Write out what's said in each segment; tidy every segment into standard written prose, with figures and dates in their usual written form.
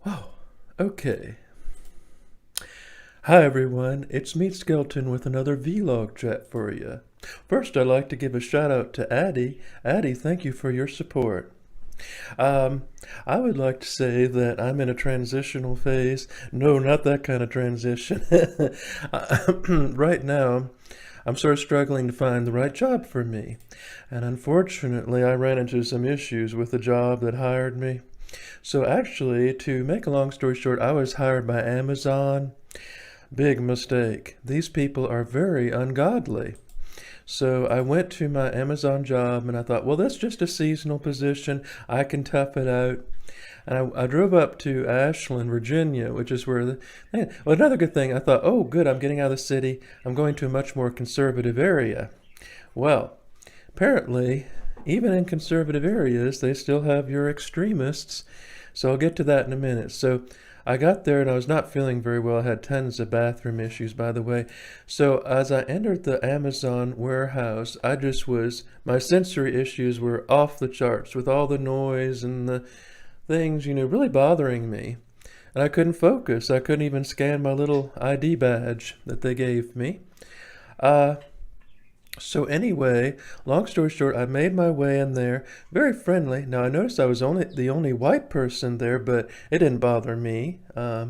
Oh, okay. Hi everyone, it's Meat Skeleton with another vlog chat for you. First, I'd like to give a shout out to Addie. Addie, thank you for your support. Um, I would like to say that I'm in a transitional phase. No, not that kind of transition. Right now, I'm sort of struggling to find the right job for me. And unfortunately, I ran into some issues with the job that hired me. So actually, to make a long story short, I was hired by Amazon. Big mistake. These people are very ungodly. So I went to my Amazon job and I thought, well, that's just a seasonal position. I can tough it out. And I drove up to Ashland, Virginia, which is where well, another good thing, I thought, oh, good, I'm getting out of the city. I'm going to a much more conservative area. Well, apparently, even in conservative areas, they still have your extremists. So I'll get to that in a minute. So I got there and I was not feeling very well. I had tons of bathroom issues, by the way. So as I entered the Amazon warehouse, my sensory issues were off the charts with all the noise and the things, really bothering me. And I couldn't focus. I couldn't even scan my little ID badge that they gave me. Uh, so anyway, long story short, I made my way in there, very friendly. Now I noticed I was the only white person there, but it didn't bother me. I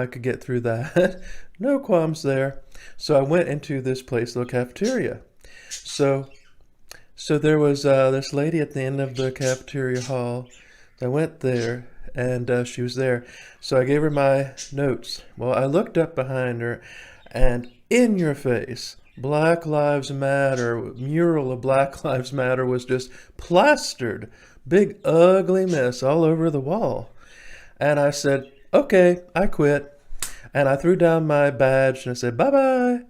could get through that. No qualms there. So I went into this place, the cafeteria. So, so there was this lady at the end of the cafeteria hall. I went there, and she was there. So I gave her my notes. Well, I looked up behind her, and in your face, Black Lives Matter, mural of Black Lives Matter was just plastered. Big ugly mess all over the wall. And I said, okay, I quit. And I threw down my badge and I said, bye-bye.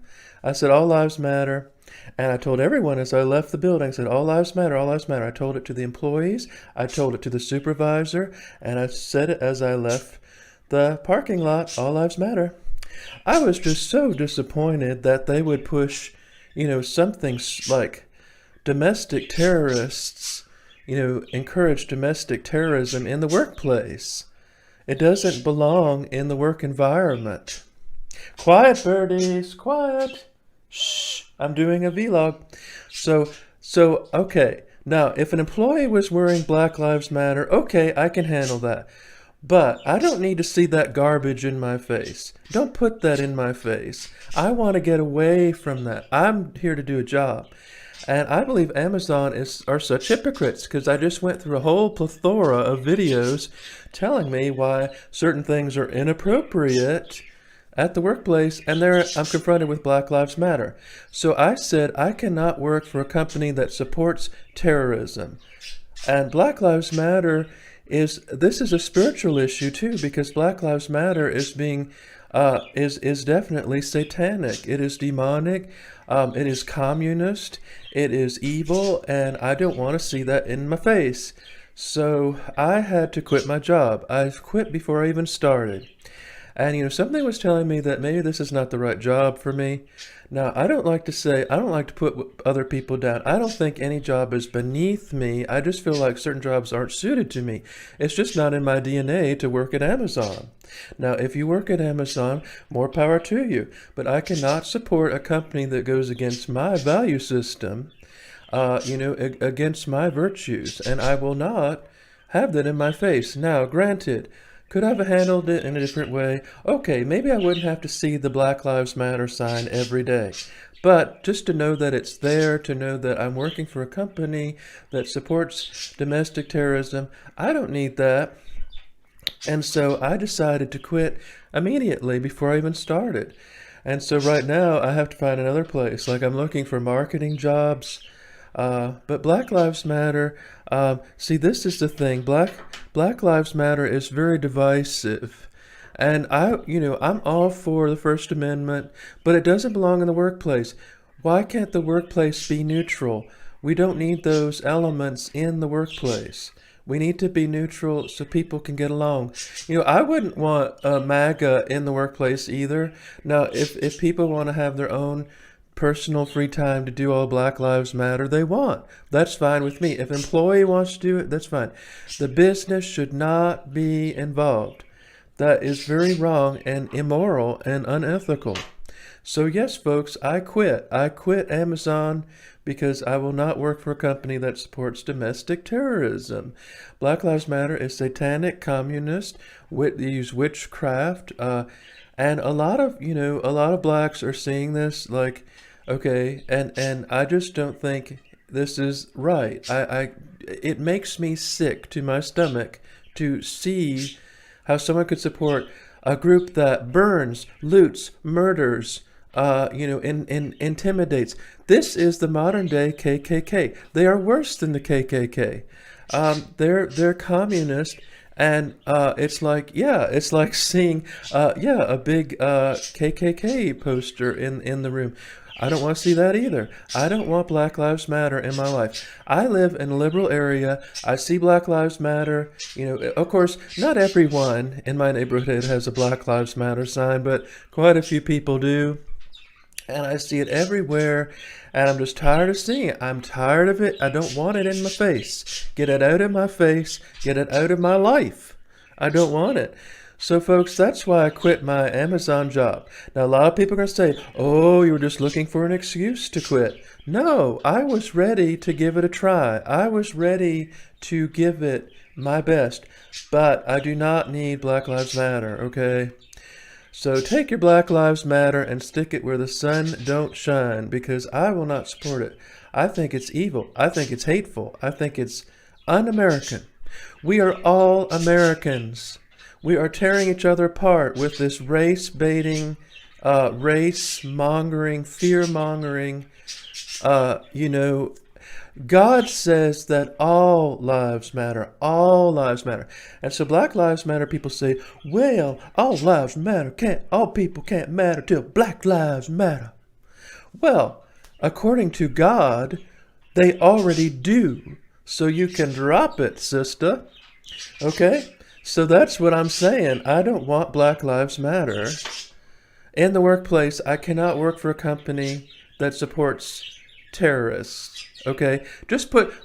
I said, all lives matter. And I told everyone as I left the building, I said, all lives matter, all lives matter. I told it to the employees, I told it to the supervisor, and I said it as I left the parking lot, all lives matter. I was just so disappointed that they would push, something like domestic terrorists, encourage domestic terrorism in the workplace. It doesn't belong in the work environment. Quiet, birdies, quiet. Shh, I'm doing a vlog. Okay. Now, if an employee was wearing Black Lives Matter, okay, I can handle that. But I don't need to see that garbage in my face. Don't put that in my face. I want to get away from that. I'm here to do a job. And I believe Amazon are such hypocrites because I just went through a whole plethora of videos telling me why certain things are inappropriate at the workplace, and there I'm confronted with Black Lives Matter. So I said I cannot work for a company that supports terrorism. And Black Lives Matter this is a spiritual issue too, because Black Lives Matter is definitely satanic. It is demonic. It is communist. It is evil, and I don't want to see that in my face. So I had to quit my job. I quit before I even started. And something was telling me that maybe this is not the right job for me. Now, I don't like to put other people down. I don't think any job is beneath me. I just feel like certain jobs aren't suited to me. It's just not in my DNA to work at Amazon. Now, if you work at Amazon, more power to you. But I cannot support a company that goes against my value system, against my virtues. And I will not have that in my face. Now, granted, could I have handled it in a different way? Okay, maybe I wouldn't have to see the Black Lives Matter sign every day. But just to know that it's there, to know that I'm working for a company that supports domestic terrorism, I don't need that. And so I decided to quit immediately before I even started. And so right now I have to find another place. Like I'm looking for marketing jobs. But Black Lives Matter, see, this is the thing. Black Lives Matter is very divisive. And I'm all for the First Amendment, but it doesn't belong in the workplace. Why can't the workplace be neutral? We don't need those elements in the workplace. We need to be neutral so people can get along. I wouldn't want a MAGA in the workplace either. Now, if people want to have their own personal free time to do all Black Lives Matter they want. That's fine with me. If an employee wants to do it, that's fine. The business should not be involved. That is very wrong and immoral and unethical. So yes, folks, I quit. I quit Amazon because I will not work for a company that supports domestic terrorism. Black Lives Matter is satanic, communist. They use witchcraft, and a lot of blacks are seeing this like, okay, and I just don't think this is right. It makes me sick to my stomach to see how someone could support a group that burns, loots, murders, intimidates. This is the modern day KKK. They are worse than the KKK. They're communist, and it's like seeing a big KKK poster in the room. I don't want to see that either. I don't want Black Lives Matter in my life. I live in a liberal area. I see Black Lives Matter. Of course, not everyone in my neighborhood has a Black Lives Matter sign, but quite a few people do. And I see it everywhere, and I'm just tired of seeing it. I'm tired of it. I don't want it in my face. Get it out of my face. Get it out of my life. I don't want it. So, folks, that's why I quit my Amazon job. Now, a lot of people are going to say, oh, you were just looking for an excuse to quit. No, I was ready to give it a try. I was ready to give it my best. But I do not need Black Lives Matter, okay? So take your Black Lives Matter and stick it where the sun don't shine, because I will not support it. I think it's evil. I think it's hateful. I think it's un-American. We are all Americans. We are tearing each other apart with this race-baiting, race-mongering, fear-mongering, God says that all lives matter. All lives matter. And so Black Lives Matter people say, well, all lives matter. All people can't matter till Black Lives Matter. Well, according to God, they already do. So you can drop it, sister. Okay? So that's what I'm saying. I don't want Black Lives Matter. In the workplace, I cannot work for a company that supports terrorists. Okay,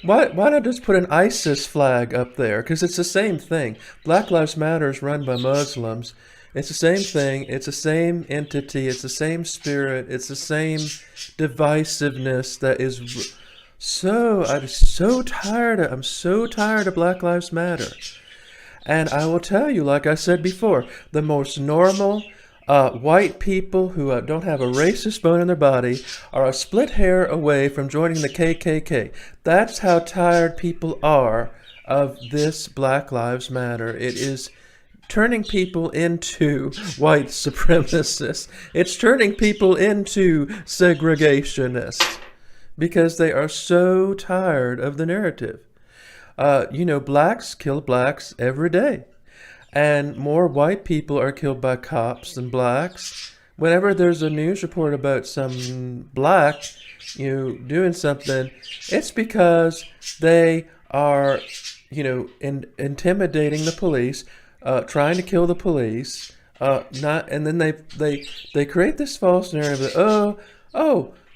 why not just put an ISIS flag up there? Because it's the same thing. Black Lives Matter is run by Muslims. It's the same thing. It's the same entity. It's the same spirit. It's the same divisiveness that is I'm so tired of Black Lives Matter. And I will tell you, like I said before, the most normal white people who don't have a racist bone in their body are a split hair away from joining the KKK. That's how tired people are of this Black Lives Matter. It is turning people into white supremacists. It's turning people into segregationists because they are so tired of the narrative. Blacks kill blacks every day. And more white people are killed by cops than blacks. Whenever there's a news report about some black, doing something, it's because they are, intimidating the police, trying to kill the police, and then they create this false narrative that,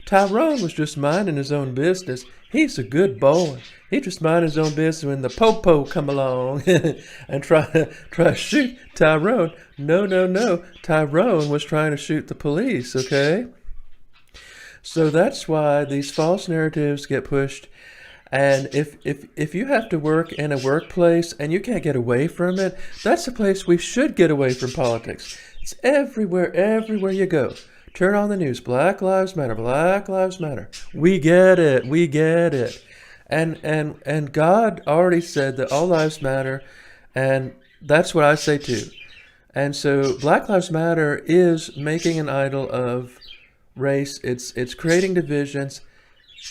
Tyrone was just minding his own business. He's a good boy. He just minded his own business when the po-po come along and try to shoot Tyrone. No. Tyrone was trying to shoot the police, okay? So that's why these false narratives get pushed. And if you have to work in a workplace and you can't get away from it, that's a place we should get away from politics. It's everywhere you go. Turn on the news. Black Lives Matter. Black Lives Matter. We get it. And God already said that all lives matter, and that's what I say too. And so Black Lives Matter is making an idol of race. It's creating divisions,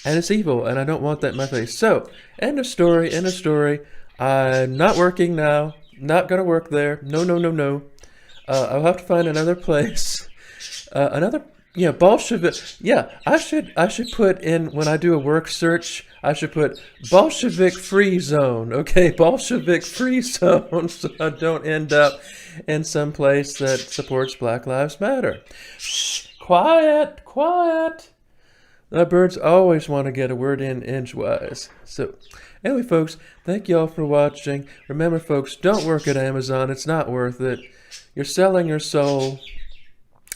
and it's evil, and I don't want that in my face. So, end of story. I'm not working now. Not going to work there. No. I'll have to find another place. Bolshevik. Yeah, I should put in, when I do a work search, I should put Bolshevik free zone. Okay, Bolshevik free zone, so I don't end up in some place that supports Black Lives Matter. Shh, quiet. The birds always want to get a word in edgewise. So, anyway, folks, thank you all for watching. Remember, folks, don't work at Amazon. It's not worth it. You're selling your soul.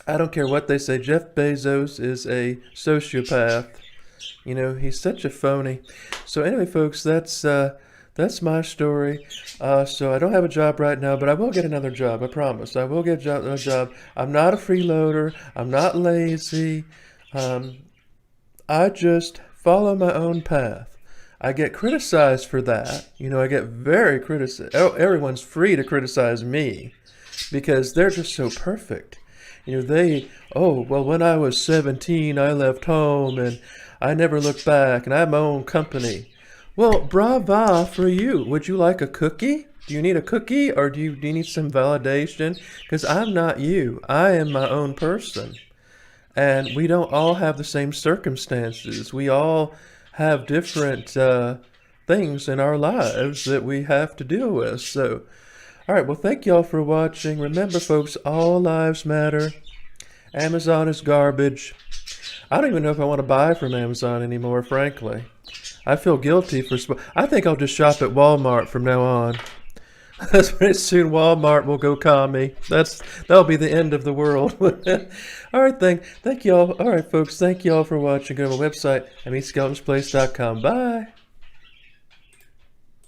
I don't care what they say. Jeff Bezos is a sociopath. You know, he's such a phony. So anyway, folks, that's my story. So I don't have a job right now, but I will get another job. I promise. I will get another job. I'm not a freeloader. I'm not lazy. I just follow my own path. I get criticized for that. You know, I get very criticized. Everyone's free to criticize me because they're just so perfect. You know, well, when I was 17, I left home and I never looked back and I have my own company. Well, brava for you. Would you like a cookie? Do you need a cookie or do you need some validation? Because I'm not you. I am my own person. And we don't all have the same circumstances. We all have different things in our lives that we have to deal with. So, all right, well, thank y'all for watching. Remember, folks, all lives matter. Amazon is garbage. I don't even know if I want to buy from Amazon anymore, frankly. I feel guilty for... I think I'll just shop at Walmart from now on. That's pretty soon Walmart will go commie. That'll be the end of the world. All right, thank you all. All right, folks, thank you all for watching. Go to my website, meetskeletonsplace.com. Bye.